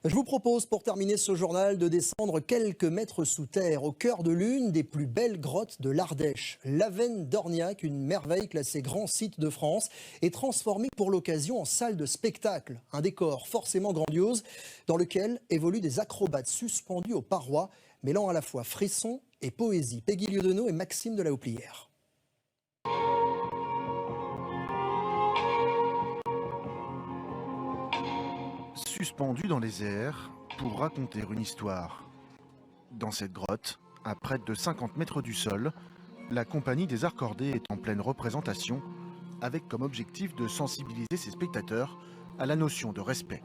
Je vous propose pour terminer ce journal de descendre quelques mètres sous terre au cœur de l'une des plus belles grottes de l'Ardèche. L'Avenne d'Orniac, une merveille classée grand site de France, est transformée pour l'occasion en salle de spectacle. Un décor forcément grandiose dans lequel évoluent des acrobates suspendus aux parois, mêlant à la fois frisson et poésie. Peggy Lieudenot et Maxime de la Houplière. Suspendu dans les airs pour raconter une histoire. Dans cette grotte, à près de 50 mètres du sol, la compagnie des Accordés est en pleine représentation, avec comme objectif de sensibiliser ses spectateurs à la notion de respect.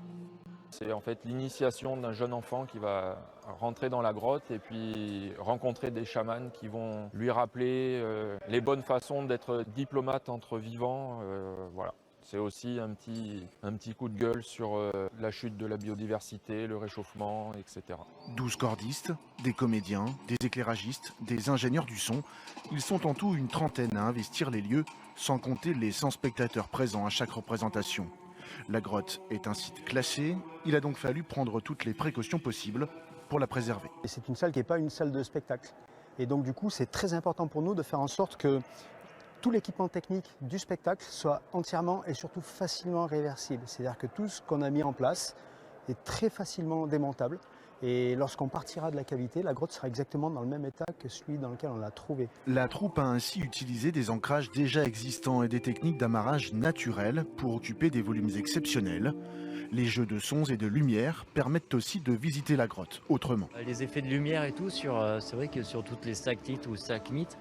C'est en fait l'initiation d'un jeune enfant qui va rentrer dans la grotte et puis rencontrer des chamans qui vont lui rappeler les bonnes façons d'être diplomate entre vivants. Voilà. C'est aussi un petit coup de gueule sur la chute de la biodiversité, le réchauffement, etc. 12 cordistes, des comédiens, des éclairagistes, des ingénieurs du son. Ils sont en tout une trentaine à investir les lieux, sans compter les 100 spectateurs présents à chaque représentation. La grotte est un site classé, il a donc fallu prendre toutes les précautions possibles pour la préserver. Et c'est une salle qui n'est pas une salle de spectacle. Et donc du coup, c'est très important pour nous de faire en sorte que tout l'équipement technique du spectacle soit entièrement et surtout facilement réversible. C'est-à-dire que tout ce qu'on a mis en place est très facilement démontable. Et lorsqu'on partira de la cavité, la grotte sera exactement dans le même état que celui dans lequel on l'a trouvée. La troupe a ainsi utilisé des ancrages déjà existants et des techniques d'amarrage naturelles pour occuper des volumes exceptionnels. Les jeux de sons et de lumière permettent aussi de visiter la grotte autrement. Les effets de lumière et tout, c'est vrai que sur toutes les stalactites ou stalagmites,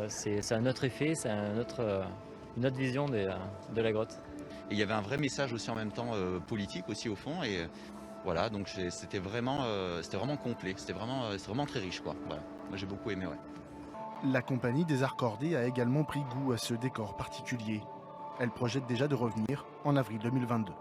c'est un autre effet, c'est une autre vision de la grotte. Et il y avait un vrai message aussi en même temps politique aussi au fond. Et voilà, donc c'était vraiment complet, c'était vraiment très riche, quoi. Voilà. Moi j'ai beaucoup aimé, ouais. La compagnie des Accordés a également pris goût à ce décor particulier. Elle projette déjà de revenir en avril 2022.